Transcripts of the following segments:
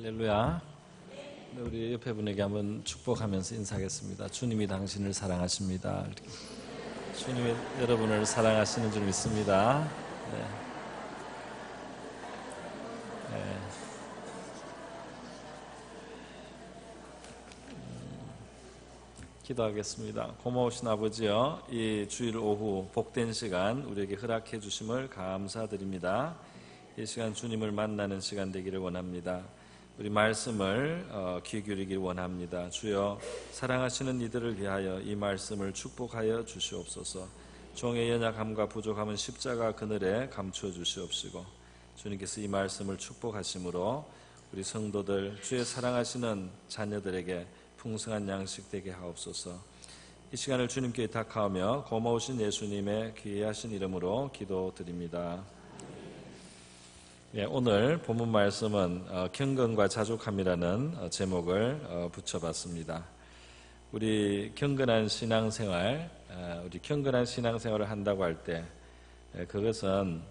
할렐루야. 우리 옆에 분에게 한번 축복하면서 인사하겠습니다. 주님이 당신을 사랑하십니다. 주님이 여러분을 사랑하시는 줄 믿습니다. 네. 네. 기도하겠습니다. 고마우신 아버지여, 이 주일 오후 복된 시간 우리에게 허락해 주심을 감사드립니다. 이 시간 주님을 만나는 시간 되기를 원합니다. 우리 말씀을 귀 기울이길 원합니다. 주여, 사랑하시는 이들을 위하여 이 말씀을 축복하여 주시옵소서. 종의 연약함과 부족함은 십자가 그늘에 감추어 주시옵시고, 주님께서 이 말씀을 축복하심으로 우리 성도들, 주의 사랑하시는 자녀들에게 풍성한 양식 되게 하옵소서. 이 시간을 주님께 의탁하오며 고마우신 예수님의 귀하신 이름으로 기도드립니다. 오늘 본문 말씀은 경건과 자족함이라는 제목을 붙여봤습니다. 우리 경건한 신앙생활을 한다고 할 때 그것은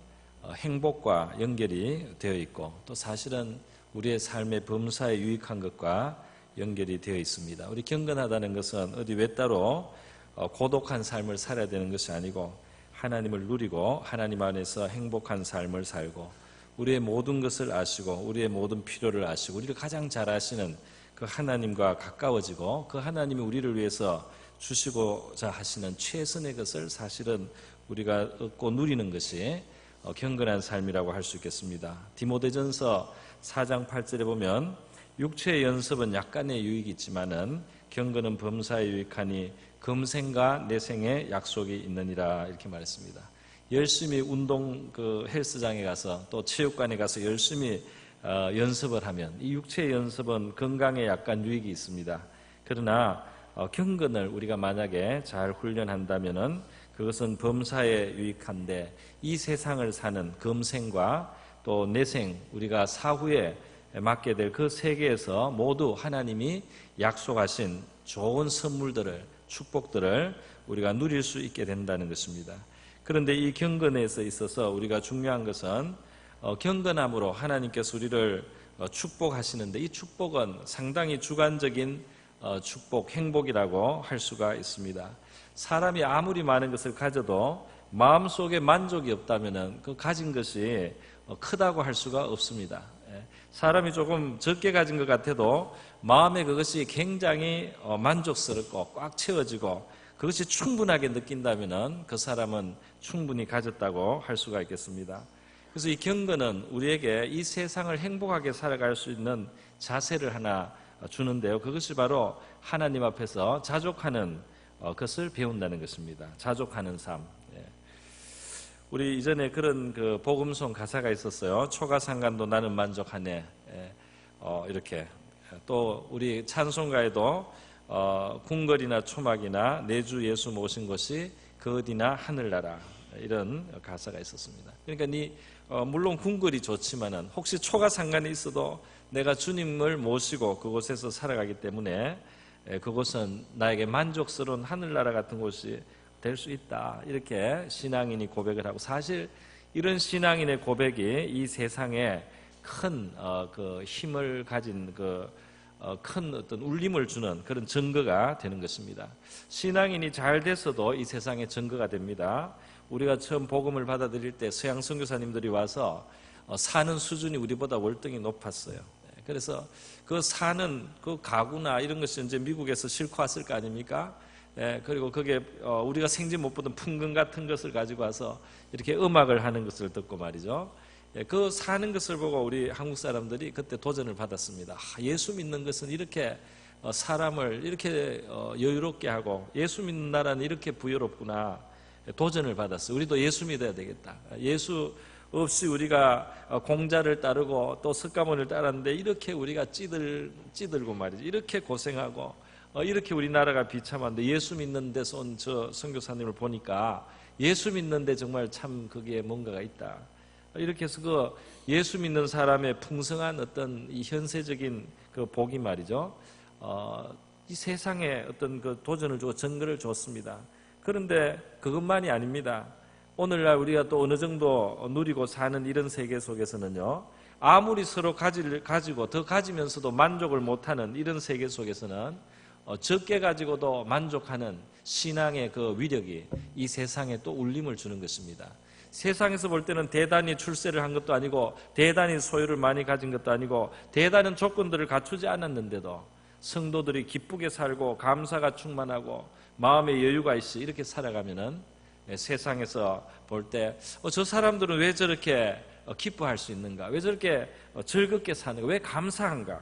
행복과 연결이 되어 있고, 또 사실은 우리의 삶의 범사에 유익한 것과 연결이 되어 있습니다. 우리 경건하다는 것은 어디 외따로 고독한 삶을 살아야 되는 것이 아니고, 하나님을 누리고 하나님 안에서 행복한 삶을 살고, 우리의 모든 것을 아시고 우리의 모든 필요를 아시고 우리를 가장 잘 아시는 그 하나님과 가까워지고, 그 하나님이 우리를 위해서 주시고자 하시는 최선의 것을 사실은 우리가 얻고 누리는 것이 경건한 삶이라고 할 수 있겠습니다. 디모데전서 4장 8절에 보면, 육체의 연습은 약간의 유익이 있지만은 경건은 범사에 유익하니 금생과 내생의 약속이 있느니라, 이렇게 말했습니다. 열심히 운동 헬스장에 가서 또 체육관에 가서 열심히 연습을 하면 이 육체의 연습은 건강에 약간 유익이 있습니다. 그러나 경건을 우리가 만약에 잘 훈련한다면은 그것은 범사에 유익한데, 이 세상을 사는 금생과 또 내생, 우리가 사후에 맡게 될 그 세계에서 모두 하나님이 약속하신 좋은 선물들을, 축복들을 우리가 누릴 수 있게 된다는 것입니다. 그런데 이 경건에서 있어서 우리가 중요한 것은 경건함으로 하나님께서 우리를 축복하시는데, 이 축복은 상당히 주관적인 축복, 행복이라고 할 수가 있습니다. 사람이 아무리 많은 것을 가져도 마음속에 만족이 없다면 그 가진 것이 크다고 할 수가 없습니다. 사람이 조금 적게 가진 것 같아도 마음에 그것이 굉장히 만족스럽고 꽉 채워지고 그것이 충분하게 느낀다면 그 사람은 충분히 가졌다고 할 수가 있겠습니다. 그래서 이 경건은 우리에게 이 세상을 행복하게 살아갈 수 있는 자세를 하나 주는데요, 그것이 바로 하나님 앞에서 자족하는 것을 배운다는 것입니다. 자족하는 삶. 우리 이전에 그런 복음송 가사가 있었어요. 초가상간도 나는 만족하네. 이렇게. 또 우리 찬송가에도 궁궐이나 초막이나 내 주 예수 모신 곳이 그 어디나 하늘나라, 이런 가사가 있었습니다. 그러니까 물론 궁궐이 좋지만은 혹시 초가상간에 있어도 내가 주님을 모시고 그곳에서 살아가기 때문에 그곳은 나에게 만족스러운 하늘나라 같은 곳이 될 수 있다, 이렇게 신앙인이 고백을 하고, 사실 이런 신앙인의 고백이 이 세상에 큰 힘을 가진 큰 어떤 울림을 주는 그런 증거가 되는 것입니다. 신앙인이 잘 돼서도 이 세상에 증거가 됩니다. 우리가 처음 복음을 받아들일 때 서양 선교사님들이 와서 사는 수준이 우리보다 월등히 높았어요. 그래서 그 사는 그 가구나 이런 것이 이제 미국에서 싣고 왔을 거 아닙니까? 그리고 그게 우리가 생전 못 보던 풍경 같은 것을 가지고 와서 이렇게 음악을 하는 것을 듣고 말이죠. 그 사는 것을 보고 우리 한국 사람들이 그때 도전을 받았습니다. 예수 믿는 것은 이렇게 사람을 이렇게 여유롭게 하고, 예수 믿는 나라는 이렇게 부여롭구나, 도전을 받았어요. 우리도 예수 믿어야 되겠다. 예수 없이 우리가 공자를 따르고 또 석가모니를 따랐는데 이렇게 우리가 찌들고 말이죠. 이렇게 고생하고 이렇게 우리나라가 비참한데 예수 믿는 데서 온 저 선교사님을 보니까 예수 믿는데 정말 참 거기에 뭔가가 있다. 이렇게 해서 예수 믿는 사람의 풍성한 어떤 이 현세적인 복이 말이죠. 이 세상에 어떤 도전을 주고 증거를 줬습니다. 그런데 그것만이 아닙니다. 오늘날 우리가 또 어느 정도 누리고 사는 이런 세계 속에서는요, 아무리 서로 가지고 더 가지면서도 만족을 못하는 이런 세계 속에서는 적게 가지고도 만족하는 신앙의 그 위력이 이 세상에 또 울림을 주는 것입니다. 세상에서 볼 때는 대단히 출세를 한 것도 아니고 대단히 소유를 많이 가진 것도 아니고 대단한 조건들을 갖추지 않았는데도 성도들이 기쁘게 살고 감사가 충만하고 마음의 여유가 있이 이렇게 살아가면은 세상에서 볼 때 저 사람들은 왜 저렇게 기뻐할 수 있는가? 왜 저렇게 즐겁게 사는가? 왜 감사한가?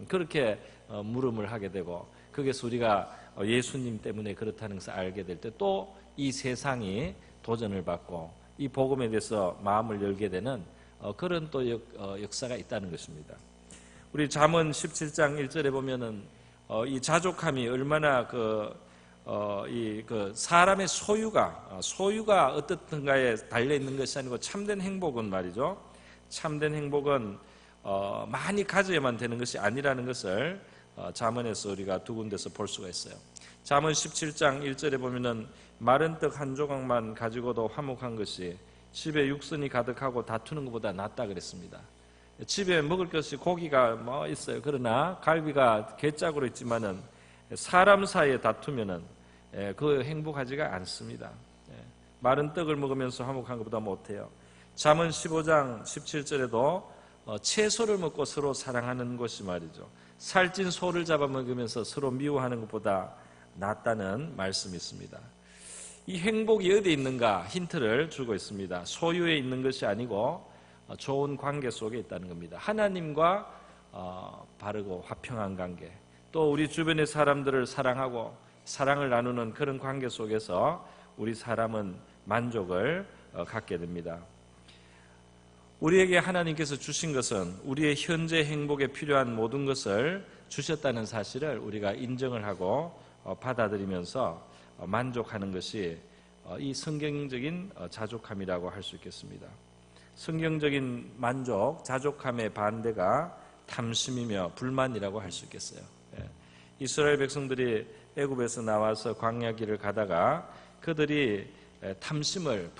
그렇게 물음을 하게 되고 거기서 우리가 예수님 때문에 그렇다는 것을 알게 될 때 또 이 세상이 도전을 받고 이 복음에 대해서 마음을 열게 되는 그런 또 역사가 있다는 것입니다. 우리 잠언 17장 1절에 보면은 이 자족함이 얼마나 사람의 소유가 어떻든가에 달려 있는 것이 아니고 참된 행복은 말이죠. 참된 행복은 많이 가져야만 되는 것이 아니라는 것을 잠언에서 우리가 두 군데서 볼 수가 있어요. 잠언 17장 1절에 보면은 마른 떡 한 조각만 가지고도 화목한 것이 집에 육선이 가득하고 다투는 것보다 낫다 그랬습니다. 집에 먹을 것이 고기가 뭐 있어요. 그러나 갈비가 괴짝으로 있지만은 사람 사이에 다투면은 그 행복하지가 않습니다. 마른 떡을 먹으면서 화목한 것보다 못해요. 잠언 15장 17절에도 채소를 먹고 서로 사랑하는 것이 말이죠. 살찐 소를 잡아먹으면서 서로 미워하는 것보다 낫다는 말씀이 있습니다. 이 행복이 어디에 있는가 힌트를 주고 있습니다. 소유에 있는 것이 아니고 좋은 관계 속에 있다는 겁니다. 하나님과 바르고 화평한 관계, 또 우리 주변의 사람들을 사랑하고 사랑을 나누는 그런 관계 속에서 우리 사람은 만족을 갖게 됩니다. 우리에게 하나님께서 주신 것은 우리의 현재 행복에 필요한 모든 것을 주셨다는 사실을 우리가 인정을 하고 받아들이면서 만족하는 것이 이 성경적인 자족함이라고 할 수 있겠습니다. 성경적인 만족, 자족함의 반대가 탐심이며 불만이라고 할 수 있겠어요. 이스라엘 백성들이 애굽에서 나와서 광야 길을 가다가 그들이 탐심을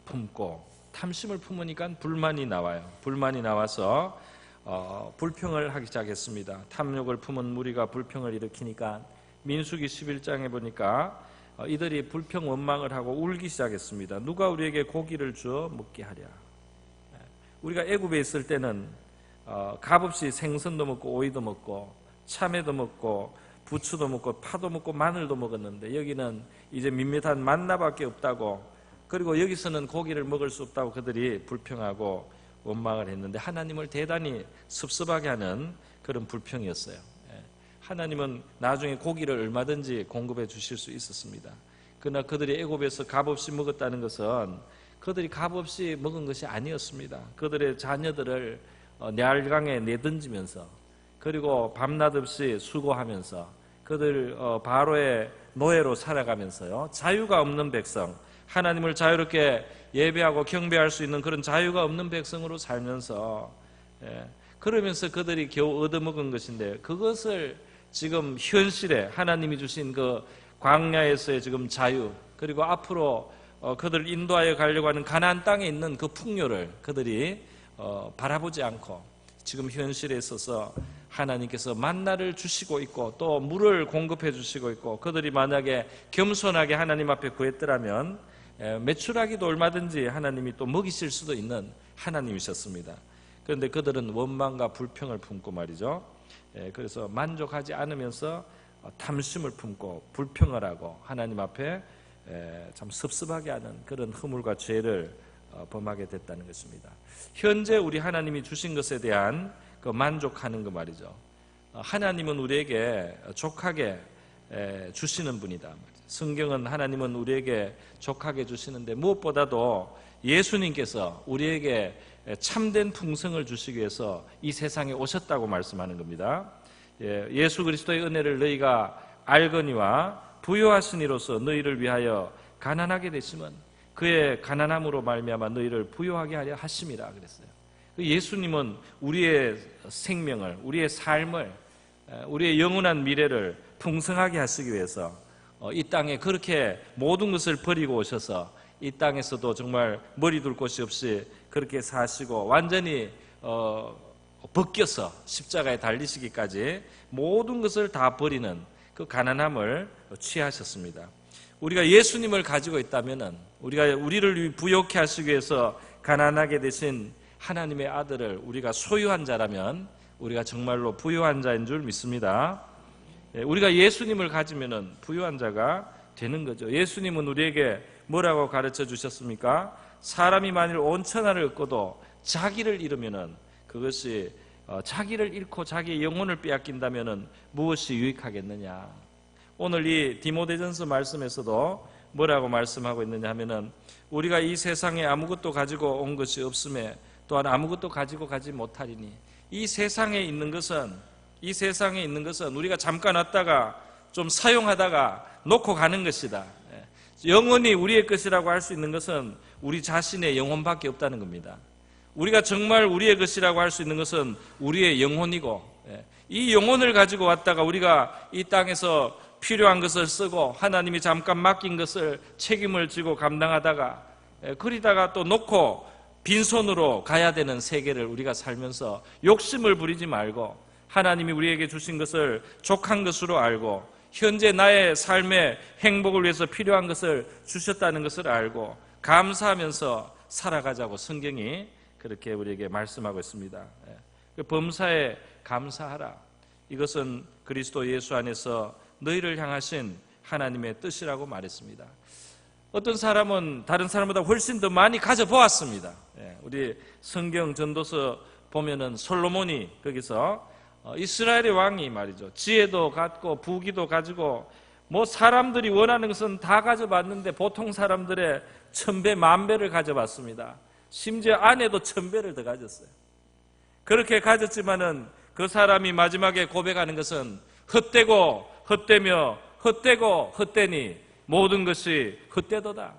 품고 탐심을 품으니까 불만이 나와요. 불만이 나와서 불평을 하기 시작했습니다. 탐욕을 품은 무리가 불평을 일으키니까 민수기 11장에 보니까 이들이 불평 원망을 하고 울기 시작했습니다. 누가 우리에게 고기를 주어 먹게 하랴. 우리가 애굽에 있을 때는 값없이 생선도 먹고 오이도 먹고 참외도 먹고 부추도 먹고 파도 먹고 마늘도 먹었는데 여기는 이제 밋밋한 만나밖에 없다고, 그리고 여기서는 고기를 먹을 수 없다고 그들이 불평하고 원망을 했는데 하나님을 대단히 섭섭하게 하는 그런 불평이었어요. 하나님은 나중에 고기를 얼마든지 공급해 주실 수 있었습니다. 그러나 그들이 애굽에서 값없이 먹었다는 것은 그들이 값없이 먹은 것이 아니었습니다. 그들의 자녀들을 얄강에 내던지면서 그리고 밤낮 없이 수고하면서 그들 바로의 노예로 살아가면서요, 자유가 없는 백성, 하나님을 자유롭게 예배하고 경배할 수 있는 그런 자유가 없는 백성으로 살면서 그러면서 그들이 겨우 얻어먹은 것인데 그것을 지금 현실에 하나님이 주신 그 광야에서의 지금 자유, 그리고 앞으로 그들을 인도하여 가려고 하는 가나안 땅에 있는 그 풍요를 그들이 바라보지 않고 지금 현실에 있어서 하나님께서 만나를 주시고 있고 또 물을 공급해 주시고 있고 그들이 만약에 겸손하게 하나님 앞에 구했더라면 매출하기도 얼마든지 하나님이 또 먹이실 수도 있는 하나님이셨습니다. 그런데 그들은 원망과 불평을 품고 말이죠. 그래서 만족하지 않으면서 탐심을 품고 불평을 하고 하나님 앞에 참 섭섭하게 하는 그런 허물과 죄를 범하게 됐다는 것입니다. 현재 우리 하나님이 주신 것에 대한 그 만족하는 거 말이죠. 하나님은 우리에게 족하게 주시는 분이다. 성경은 하나님은 우리에게 족하게 주시는데 무엇보다도 예수님께서 우리에게 참된 풍성을 주시기 위해서 이 세상에 오셨다고 말씀하는 겁니다. 예수 그리스도의 은혜를 너희가 알거니와 부요하신 이로써 너희를 위하여 가난하게 되심은 그의 가난함으로 말미암아 너희를 부요하게 하려 하심이라 그랬어요. 예수님은 우리의 생명을, 우리의 삶을, 우리의 영원한 미래를 풍성하게 하시기 위해서 이 땅에 그렇게 모든 것을 버리고 오셔서 이 땅에서도 정말 머리 둘 곳이 없이 그렇게 사시고 완전히 벗겨서 십자가에 달리시기까지 모든 것을 다 버리는 그 가난함을 취하셨습니다. 우리가 예수님을 가지고 있다면은, 우리가 우리를 부욕해 하시기 위해서 가난하게 되신 하나님의 아들을 우리가 소유한 자라면 우리가 정말로 부유한 자인 줄 믿습니다. 우리가 예수님을 가지면은 부유한 자가 되는 거죠. 예수님은 우리에게 뭐라고 가르쳐 주셨습니까? 사람이 만일 온 천하를 얻고도 자기를 잃으면은, 그것이 자기를 잃고 자기의 영혼을 빼앗긴다면은 무엇이 유익하겠느냐. 오늘 이 디모데전서 말씀에서도 뭐라고 말씀하고 있느냐 하면은, 우리가 이 세상에 아무것도 가지고 온 것이 없음에 또한 아무것도 가지고 가지 못하리니, 이 세상에 있는 것은 우리가 잠깐 왔다가 좀 사용하다가 놓고 가는 것이다. 영원히 우리의 것이라고 할 수 있는 것은 우리 자신의 영혼밖에 없다는 겁니다. 우리가 정말 우리의 것이라고 할 수 있는 것은 우리의 영혼이고, 이 영혼을 가지고 왔다가 우리가 이 땅에서 필요한 것을 쓰고 하나님이 잠깐 맡긴 것을 책임을 지고 감당하다가 그리다가 또 놓고 빈손으로 가야 되는 세계를 우리가 살면서 욕심을 부리지 말고, 하나님이 우리에게 주신 것을 족한 것으로 알고 현재 나의 삶의 행복을 위해서 필요한 것을 주셨다는 것을 알고 감사하면서 살아가자고 성경이 그렇게 우리에게 말씀하고 있습니다. 범사에 감사하라. 이것은 그리스도 예수 안에서 너희를 향하신 하나님의 뜻이라고 말했습니다. 어떤 사람은 다른 사람보다 훨씬 더 많이 가져보았습니다. 우리 성경 전도서 보면은 솔로몬이 거기서 이스라엘의 왕이 말이죠, 지혜도 갖고 부귀도 가지고 뭐 사람들이 원하는 것은 다 가져봤는데 보통 사람들의 1000배, 10,000배를 가져봤습니다. 심지어 아내도 1000배를 더 가졌어요. 그렇게 가졌지만은 그 사람이 마지막에 고백하는 것은 헛되고 헛되며 헛되고 헛되니 모든 것이 헛되도다.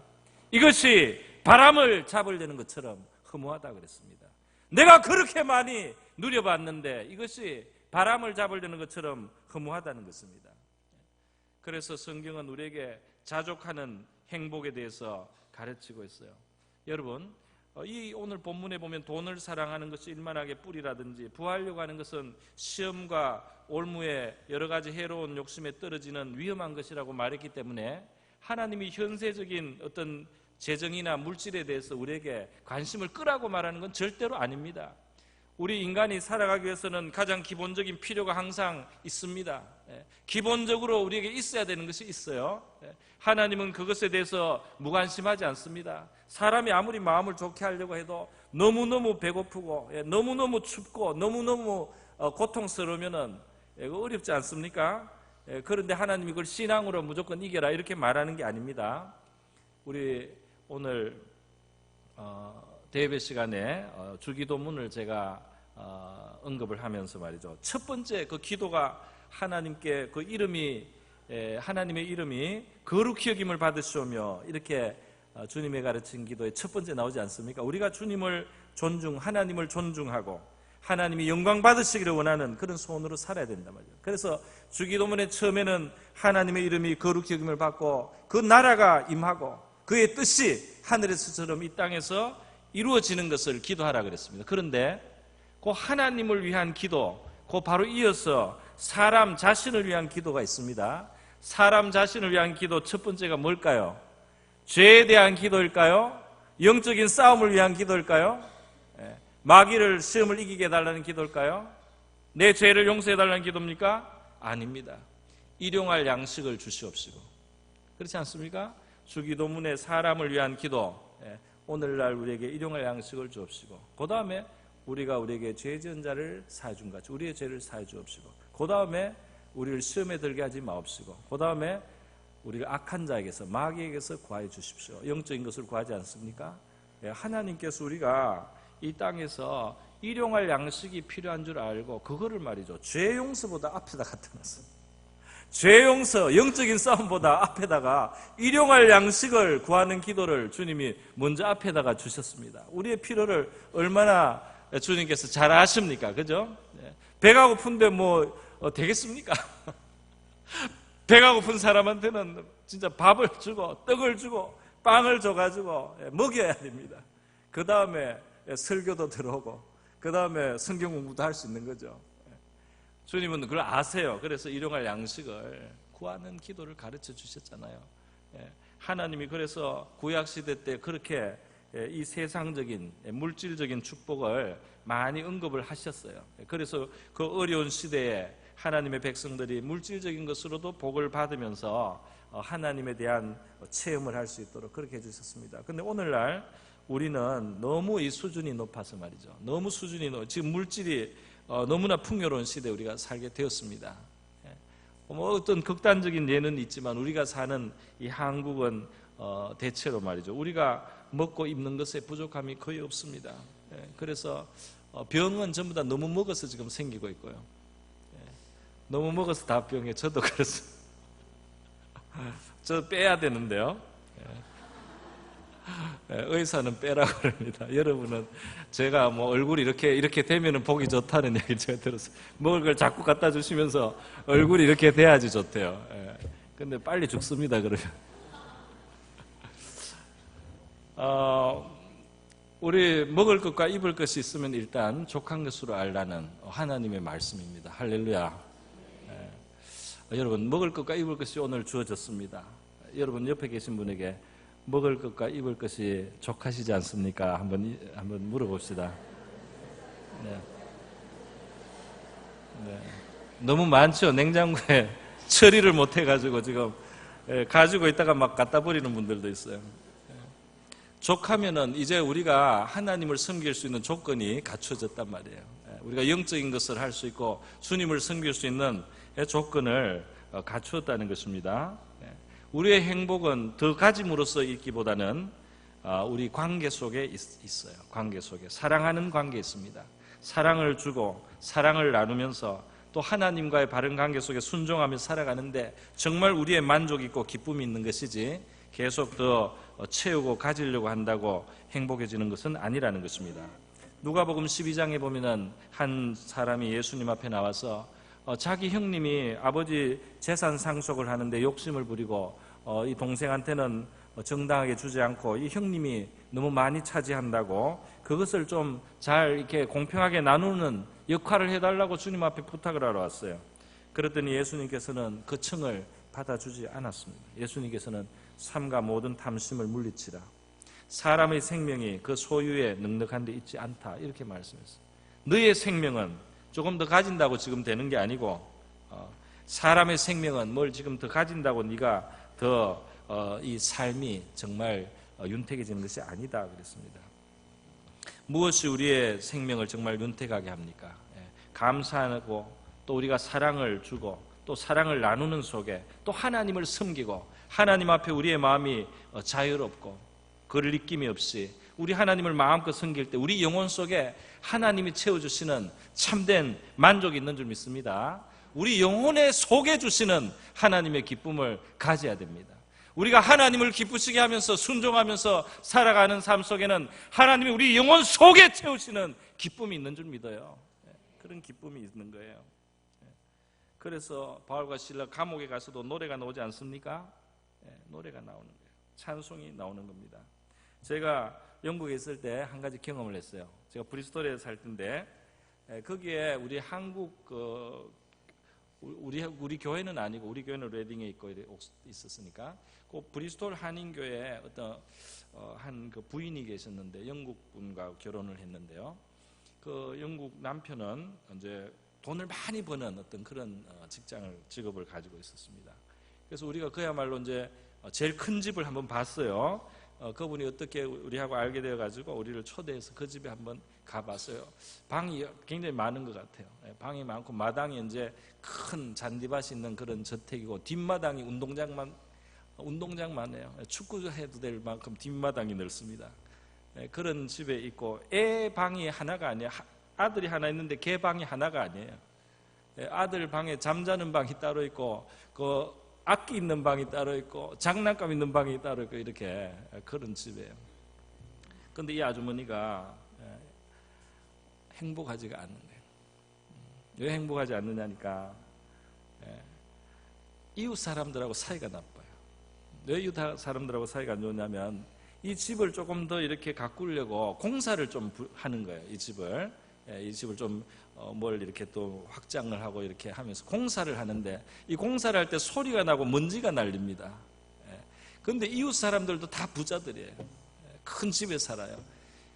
이것이 바람을 잡으려는 것처럼 허무하다 그랬습니다. 내가 그렇게 많이 누려봤는데 이것이 바람을 잡으려는 것처럼 허무하다는 것입니다. 그래서 성경은 우리에게 자족하는 행복에 대해서 가르치고 있어요. 여러분, 이 오늘 본문에 보면 돈을 사랑하는 것이 일만하게 뿌리라든지 부하려고 하는 것은 시험과 올무의 여러 가지 해로운 욕심에 떨어지는 위험한 것이라고 말했기 때문에 하나님이 현세적인 어떤 재정이나 물질에 대해서 우리에게 관심을 끄라고 말하는 건 절대로 아닙니다. 우리 인간이 살아가기 위해서는 가장 기본적인 필요가 항상 있습니다. 기본적으로 우리에게 있어야 되는 것이 있어요. 하나님은 그것에 대해서 무관심하지 않습니다. 사람이 아무리 마음을 좋게 하려고 해도 너무너무 배고프고 너무너무 춥고 너무너무 고통스러우면 어렵지 않습니까? 그런데 하나님이 그걸 신앙으로 무조건 이겨라 이렇게 말하는 게 아닙니다. 우리 오늘 대예배 시간에 주기도문을 제가 언급을 하면서 말이죠, 첫 번째 그 기도가 하나님께 그 이름이 하나님의 이름이 거룩히 여김을 받으시오며 이렇게 주님의 가르친 기도의 첫 번째 나오지 않습니까? 우리가 주님을 하나님을 존중하고 하나님이 영광 받으시기를 원하는 그런 소원으로 살아야 된단 말이에요. 그래서 주기도문의 처음에는 하나님의 이름이 거룩히 여김을 받고 그 나라가 임하고 그의 뜻이 하늘에서처럼 이 땅에서 이루어지는 것을 기도하라 그랬습니다. 그런데 그 하나님을 위한 기도, 그 바로 이어서 사람 자신을 위한 기도가 있습니다. 사람 자신을 위한 기도 첫 번째가 뭘까요? 죄에 대한 기도일까요? 영적인 싸움을 위한 기도일까요? 마귀를 시험을 이기게 해달라는 기도일까요? 내 죄를 용서해달라는 기도입니까? 아닙니다. 일용할 양식을 주시옵시고, 그렇지 않습니까? 주기도문의 사람을 위한 기도, 오늘날 우리에게 일용할 양식을 주옵시고, 그 다음에 우리가 우리에게 죄 지은 자를 사해 준 같이 우리의 죄를 사해 주옵시고, 그 다음에 우리를 시험에 들게 하지 마옵시고, 그 다음에 우리가 악한 자에게서 마귀에게서 구하여 주십시오. 영적인 것을 구하지 않습니까? 하나님께서 우리가 이 땅에서 일용할 양식이 필요한 줄 알고 그거를 말이죠, 죄 용서보다 앞에다 갖다 놨어요. 죄 용서, 영적인 싸움보다 앞에다가 일용할 양식을 구하는 기도를 주님이 먼저 앞에다가 주셨습니다. 우리의 필요를 얼마나 주님께서 잘 아십니까? 그죠? 배가 고픈데 뭐 되겠습니까? 배가 고픈 사람한테는 진짜 밥을 주고 떡을 주고 빵을 줘가지고 먹여야 됩니다. 그 다음에 설교도 들어오고 그 다음에 성경 공부도 할 수 있는 거죠. 주님은 그걸 아세요. 그래서 일용할 양식을 구하는 기도를 가르쳐 주셨잖아요. 하나님이 그래서 구약시대 때 그렇게 이 세상적인 물질적인 축복을 많이 언급을 하셨어요. 그래서 그 어려운 시대에 하나님의 백성들이 물질적인 것으로도 복을 받으면서 하나님에 대한 체험을 할 수 있도록 그렇게 해주셨습니다. 근데 오늘날 우리는 너무 이 수준이 높아서 말이죠. 너무 수준이 지금 물질이 너무나 풍요로운 시대에 우리가 살게 되었습니다. 뭐 어떤 극단적인 예는 있지만 우리가 사는 이 한국은 대체로 말이죠. 우리가 먹고 입는 것에 부족함이 거의 없습니다. 그래서 병은 전부 다 너무 먹어서 지금 생기고 있고요. 너무 먹어서 다 병에 저도 그렇습니다. 저 빼야 되는데요. 의사는 빼라고 그럽니다. 여러분은 제가 뭐 얼굴이 이렇게 되면 보기 좋다는 얘기 제가 들었어요. 먹을 걸 자꾸 갖다 주시면서 얼굴이 이렇게 돼야지 좋대요. 근데 빨리 죽습니다, 그러면. 우리 먹을 것과 입을 것이 있으면 일단 족한 것으로 알라는 하나님의 말씀입니다. 할렐루야. 여러분, 먹을 것과 입을 것이 오늘 주어졌습니다. 여러분 옆에 계신 분에게 먹을 것과 입을 것이 족하시지 않습니까? 한번 물어봅시다. 네. 너무 많죠. 냉장고에 처리를 못 해가지고 지금 가지고 있다가 막 갖다 버리는 분들도 있어요. 족하면은 이제 우리가 하나님을 섬길 수 있는 조건이 갖춰졌단 말이에요. 우리가 영적인 것을 할 수 있고 주님을 섬길 수 있는 조건을 갖추었다는 것입니다. 우리의 행복은 더 가짐으로써 있기보다는 우리 관계 속에 있어요. 관계 속에 사랑하는 관계에 있습니다. 사랑을 주고 사랑을 나누면서 또 하나님과의 바른 관계 속에 순종하며 살아가는데 정말 우리의 만족이 있고 기쁨이 있는 것이지 계속 더 채우고 가지려고 한다고 행복해지는 것은 아니라는 것입니다. 누가복음 12장에 보면은 한 사람이 예수님 앞에 나와서 자기 형님이 아버지 재산 상속을 하는데 욕심을 부리고 이 동생한테는 정당하게 주지 않고 이 형님이 너무 많이 차지한다고 그것을 좀 잘 이렇게 공평하게 나누는 역할을 해달라고 주님 앞에 부탁을 하러 왔어요. 그랬더니 예수님께서는 그 청을 받아주지 않았습니다. 예수님께서는 삼가 모든 탐심을 물리치라. 사람의 생명이 그 소유에 넉넉한 데 있지 않다. 이렇게 말씀했어요. 너의 생명은 조금 더 가진다고 지금 되는 게 아니고 사람의 생명은 뭘 지금 더 가진다고 네가 더 이 삶이 정말 윤택해지는 것이 아니다 그랬습니다. 무엇이 우리의 생명을 정말 윤택하게 합니까? 감사하고 또 우리가 사랑을 주고 또 사랑을 나누는 속에 또 하나님을 섬기고 하나님 앞에 우리의 마음이 자유롭고 그를 느낌이 없이 우리 하나님을 마음껏 섬길 때 우리 영혼 속에 하나님이 채워주시는 참된 만족이 있는 줄 믿습니다. 우리 영혼에 속에 주시는 하나님의 기쁨을 가져야 됩니다. 우리가 하나님을 기쁘시게 하면서 순종하면서 살아가는 삶 속에는 하나님이 우리 영혼 속에 채우시는 기쁨이 있는 줄 믿어요. 그런 기쁨이 있는 거예요. 그래서 바울과 실라 감옥에 가서도 노래가 나오지 않습니까? 노래가 나오는 거예요. 찬송이 나오는 겁니다. 제가 영국에 있을 때 한 가지 경험을 했어요. 제가 브리스톨에 살 때인데 거기에 우리 한국 우리 교회는 아니고 우리 교회는 레딩에 있고 있었으니까 그 브리스톨 한인교회에 어떤 한 그 부인이 계셨는데 영국 분과 결혼을 했는데요. 그 영국 남편은 이제 돈을 많이 버는 어떤 그런 직업을 가지고 있었습니다. 그래서 우리가 그야말로 이제 제일 큰 집을 한번 봤어요. 그분이 어떻게 우리하고 알게 되어가지고 우리를 초대해서 그 집에 한번 가봤어요. 방이 굉장히 많은 것 같아요. 방이 많고 마당이 이제 큰 잔디밭이 있는 그런 저택이고 뒷마당이 운동장만 해요. 축구해도 될 만큼 뒷마당이 넓습니다. 그런 집에 있고 애 방이 하나가 아니에요. 아들이 하나 있는데 걔 방이 하나가 아니에요. 아들 방에 잠자는 방이 따로 있고 그 악기 있는 방이 따로 있고 장난감 있는 방이 따로 있고 이렇게 그런 집이에요. 그런데 이 아주머니가 행복하지가 않는 거예요. 왜 행복하지 않느냐니까 이웃 사람들하고 사이가 나빠요. 왜 이웃 사람들하고 사이가 안 좋냐면 이 집을 조금 더 이렇게 가꾸려고 공사를 좀 하는 거예요. 이 집을 이 집을 좀 뭘 이렇게 또 확장을 하고 이렇게 하면서 공사를 하는데, 이 공사를 할 때 소리가 나고 먼지가 날립니다. 그런데 이웃 사람들도 다 부자들이에요. 큰 집에 살아요.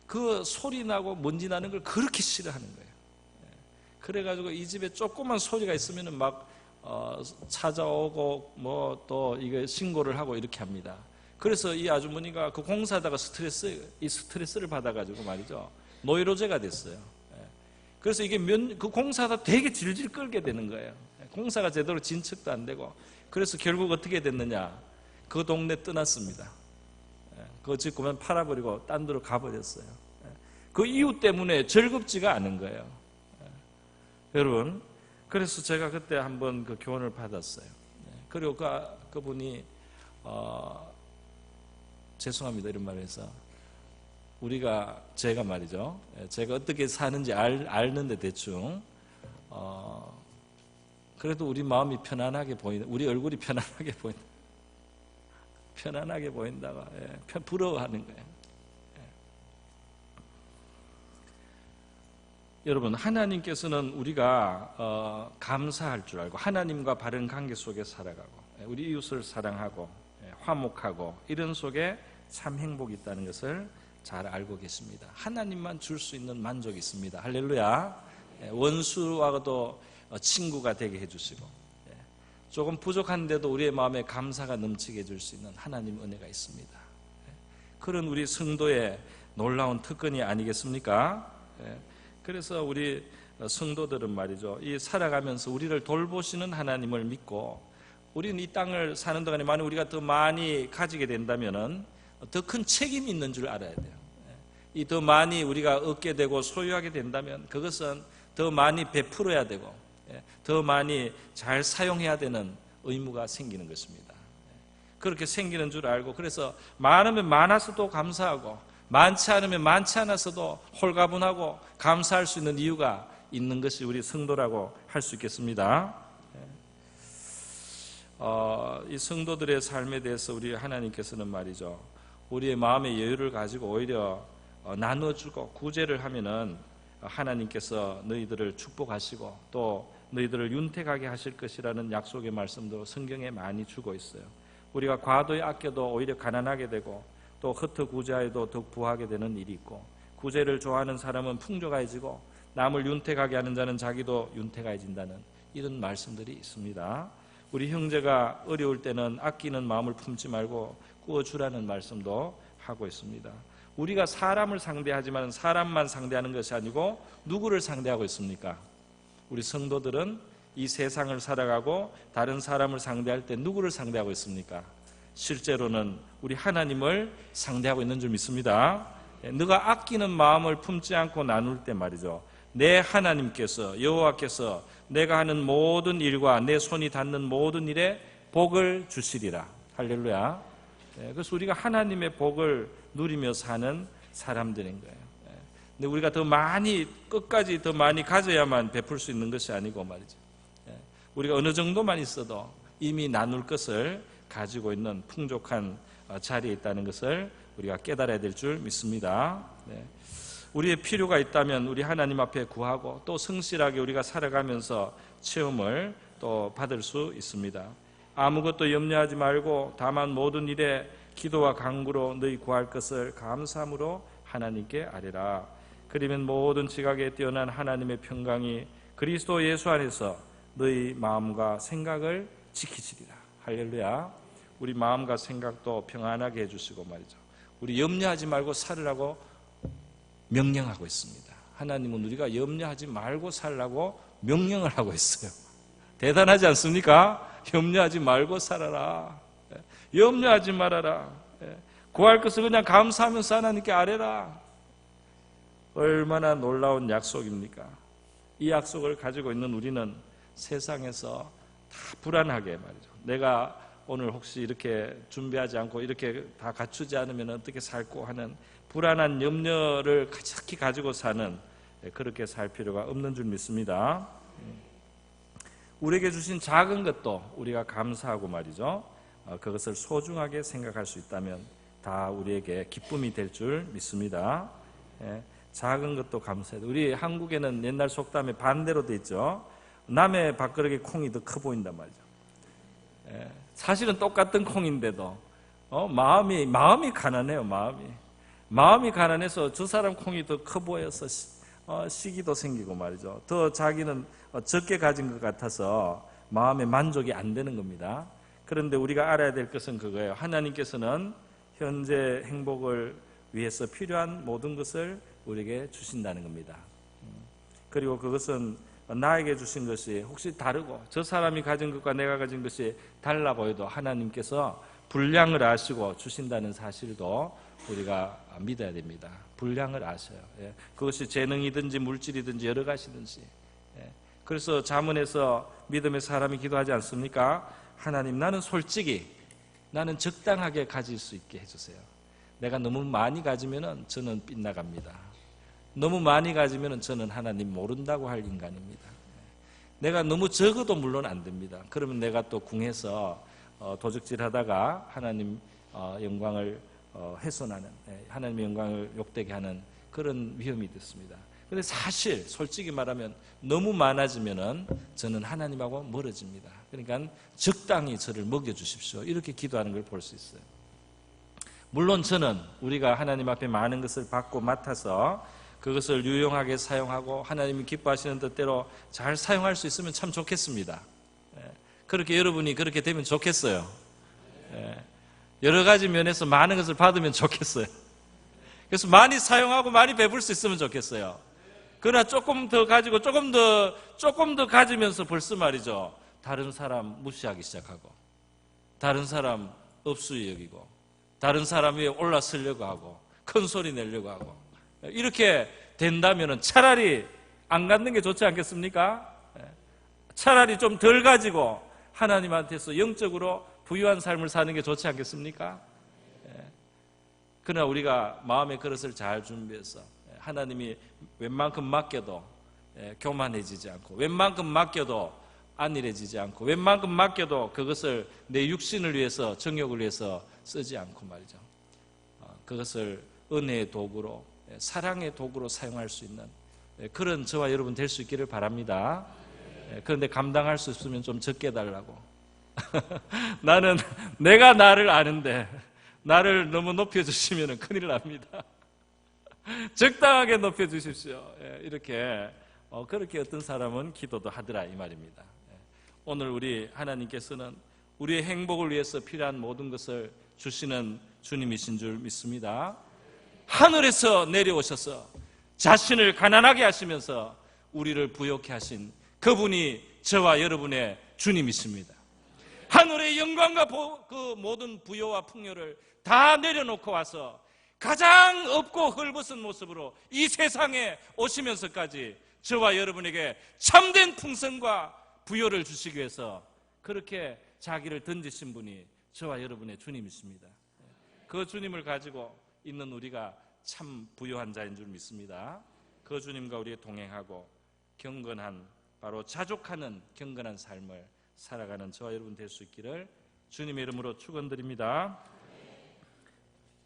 그 소리 나고 먼지 나는 걸 그렇게 싫어하는 거예요. 그래가지고 이 집에 조그만 소리가 있으면 막 찾아오고 뭐 또 이거 신고를 하고 이렇게 합니다. 그래서 이 아주머니가 그 공사하다가 스트레스를 받아가지고 말이죠, 노이로제가 됐어요. 그래서 이게 그 공사하다 되게 질질 끌게 되는 거예요. 공사가 제대로 진척도 안 되고. 그래서 결국 어떻게 됐느냐, 그 동네 떠났습니다. 그거 짓고만 팔아버리고 딴 데로 가버렸어요. 그 이유 때문에 즐겁지가 않은 거예요. 여러분, 그래서 제가 그때 한번 그 교훈을 받았어요. 그리고 그분이 죄송합니다 이런 말을 해서, 제가 말이죠, 제가 어떻게 사는지 알는데 대충 그래도 우리 마음이 편안하게 보인다, 우리 얼굴이 편안하게 보인다가 부러워하는 거예요. 여러분, 하나님께서는 우리가 감사할 줄 알고 하나님과 바른 관계 속에 살아가고 우리 이웃을 사랑하고 화목하고 이런 속에 참 행복이 있다는 것을 잘 알고 계십니다. 하나님만 줄 수 있는 만족이 있습니다. 할렐루야. 원수와도 친구가 되게 해주시고, 조금 부족한데도 우리의 마음에 감사가 넘치게 해줄 수 있는 하나님 은혜가 있습니다. 그런 우리 성도의 놀라운 특권이 아니겠습니까? 그래서 우리 성도들은 말이죠, 이 살아가면서 우리를 돌보시는 하나님을 믿고, 우리는 이 땅을 사는 동안에 만약 우리가 더 많이 가지게 된다면은 더 큰 책임이 있는 줄 알아야 돼요. 이 더 많이 우리가 얻게 되고 소유하게 된다면 그것은 더 많이 베풀어야 되고 더 많이 잘 사용해야 되는 의무가 생기는 것입니다. 그렇게 생기는 줄 알고, 그래서 많으면 많아서도 감사하고 많지 않으면 많지 않아서도 홀가분하고 감사할 수 있는 이유가 있는 것이 우리 성도라고 할 수 있겠습니다. 이 성도들의 삶에 대해서 우리 하나님께서는 말이죠, 우리의 마음의 여유를 가지고 오히려 나눠주고 구제를 하면은 하나님께서 너희들을 축복하시고 또 너희들을 윤택하게 하실 것이라는 약속의 말씀도 성경에 많이 주고 있어요. 우리가 과도히 아껴도 오히려 가난하게 되고, 또 흩어 구제하여도 더욱 부하게 되는 일이 있고, 구제를 좋아하는 사람은 풍족해지고 남을 윤택하게 하는 자는 자기도 윤택해진다는 이런 말씀들이 있습니다. 우리 형제가 어려울 때는 아끼는 마음을 품지 말고 구워주라는 말씀도 하고 있습니다. 우리가 사람을 상대하지만 사람만 상대하는 것이 아니고 누구를 상대하고 있습니까? 우리 성도들은 이 세상을 살아가고 다른 사람을 상대할 때 누구를 상대하고 있습니까? 실제로는 우리 하나님을 상대하고 있는 줄 믿습니다. 너가 아끼는 마음을 품지 않고 나눌 때 말이죠, 내 하나님께서, 여호와께서 내가 하는 모든 일과 내 손이 닿는 모든 일에 복을 주시리라. 할렐루야. 그래서 우리가 하나님의 복을 누리며 사는 사람들인 거예요. 근데 우리가 더 많이, 끝까지 더 많이 가져야만 베풀 수 있는 것이 아니고 말이죠, 우리가 어느 정도만 있어도 이미 나눌 것을 가지고 있는 풍족한 자리에 있다는 것을 우리가 깨달아야 될 줄 믿습니다. 우리의 필요가 있다면 우리 하나님 앞에 구하고 또 성실하게 우리가 살아가면서 체험을 또 받을 수 있습니다. 아무것도 염려하지 말고 다만 모든 일에 기도와 간구로 너희 구할 것을 감사함으로 하나님께 아뢰라. 그러면 모든 지각에 뛰어난 하나님의 평강이 그리스도 예수 안에서 너희 마음과 생각을 지키시리라. 할렐루야. 우리 마음과 생각도 평안하게 해주시고 말이죠, 우리 염려하지 말고 살으라고 명령하고 있습니다. 하나님은 우리가 염려하지 말고 살라고 명령을 하고 있어요. 대단하지 않습니까? 염려하지 말고 살아라. 염려하지 말아라. 구할 것을 그냥 감사하면서 하나님께 아뢰라. 얼마나 놀라운 약속입니까? 이 약속을 가지고 있는 우리는 세상에서 다 불안하게 말이죠, 내가 오늘 혹시 이렇게 준비하지 않고 이렇게 다 갖추지 않으면 어떻게 살고 하는 불안한 염려를 가득히 가지고 사는, 그렇게 살 필요가 없는 줄 믿습니다. 우리에게 주신 작은 것도 우리가 감사하고 말이죠, 그것을 소중하게 생각할 수 있다면 다 우리에게 기쁨이 될 줄 믿습니다. 작은 것도 감사해야 돼. 우리 한국에는 옛날 속담에 반대로 돼 있죠. 남의 밥그릇에 콩이 더 커 보인단 말이죠. 사실은 똑같은 콩인데도 마음이 가난해요. 마음이 가난해서 저 사람 콩이 더 커 보여서 시기도 생기고 말이죠. 더 자기는 적게 가진 것 같아서 마음에 만족이 안 되는 겁니다. 그런데 우리가 알아야 될 것은 그거예요. 하나님께서는 현재 행복을 위해서 필요한 모든 것을 우리에게 주신다는 겁니다. 그리고 그것은 나에게 주신 것이 혹시 다르고 저 사람이 가진 것과 내가 가진 것이 달라 보여도 하나님께서 분량을 아시고 주신다는 사실도 우리가 믿어야 됩니다. 분량을 아셔요. 그것이 재능이든지 물질이든지 여러 가지든지. 그래서 잠언에서 믿음의 사람이 기도하지 않습니까? 하나님, 나는 솔직히 나는 적당하게 가질 수 있게 해주세요. 내가 너무 많이 가지면 저는 빗나갑니다. 너무 많이 가지면 저는 하나님 모른다고 할 인간입니다. 내가 너무 적어도 물론 안 됩니다. 그러면 내가 또 궁해서 도적질하다가 하나님 영광을 훼손하는, 하나님의 영광을 욕되게 하는 그런 위험이 있습니다. 그런데 사실 솔직히 말하면 너무 많아지면은 저는 하나님하고 멀어집니다. 그러니까 적당히 저를 먹여주십시오. 이렇게 기도하는 걸 볼 수 있어요. 물론 저는 우리가 하나님 앞에 많은 것을 받고 맡아서 그것을 유용하게 사용하고 하나님이 기뻐하시는 뜻대로 잘 사용할 수 있으면 참 좋겠습니다. 그렇게 여러분이 그렇게 되면 좋겠어요. 여러 가지 면에서 많은 것을 받으면 좋겠어요. 그래서 많이 사용하고 많이 베풀 수 있으면 좋겠어요. 그러나 조금 더 가지고 조금 더 가지면서 벌써 말이죠. 다른 사람 무시하기 시작하고 다른 사람 업수히 여기고 다른 사람 위에 올라서려고 하고 큰 소리 내려고 하고 이렇게 된다면 차라리 안 갖는 게 좋지 않겠습니까? 차라리 좀 덜 가지고 하나님한테서 영적으로 부유한 삶을 사는 게 좋지 않겠습니까? 그러나 우리가 마음의 그릇을 잘 준비해서 하나님이 웬만큼 맡겨도 교만해지지 않고 웬만큼 맡겨도 안일해지지 않고 웬만큼 맡겨도 그것을 내 육신을 위해서 정욕을 위해서 쓰지 않고 말이죠. 그것을 은혜의 도구로 사랑의 도구로 사용할 수 있는 그런 저와 여러분 될 수 있기를 바랍니다. 그런데 감당할 수 있으면 좀 적게 달라고. 나는 내가 나를 아는데 나를 너무 높여주시면 큰일 납니다. 적당하게 높여주십시오. 이렇게 그렇게 어떤 사람은 기도도 하더라 이 말입니다. 오늘 우리 하나님께서는 우리의 행복을 위해서 필요한 모든 것을 주시는 주님이신 줄 믿습니다. 하늘에서 내려오셔서 자신을 가난하게 하시면서 우리를 부욕해 하신 그분이 저와 여러분의 주님이십니다. 하늘의 영광과 그 모든 부요와 풍요를 다 내려놓고 와서 가장 없고 헐벗은 모습으로 이 세상에 오시면서까지 저와 여러분에게 참된 풍성과 부요를 주시기 위해서 그렇게 자기를 던지신 분이 저와 여러분의 주님이십니다. 그 주님을 가지고 있는 우리가 참 부요한 자인 줄 믿습니다. 그 주님과 우리 동행하고 경건한 바로 자족하는 경건한 삶을 살아가는 저와 여러분 될 수 있기를 주님의 이름으로 축원드립니다.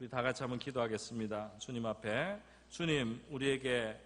우리 다 같이 한번 기도하겠습니다. 주님 앞에 주님 우리에게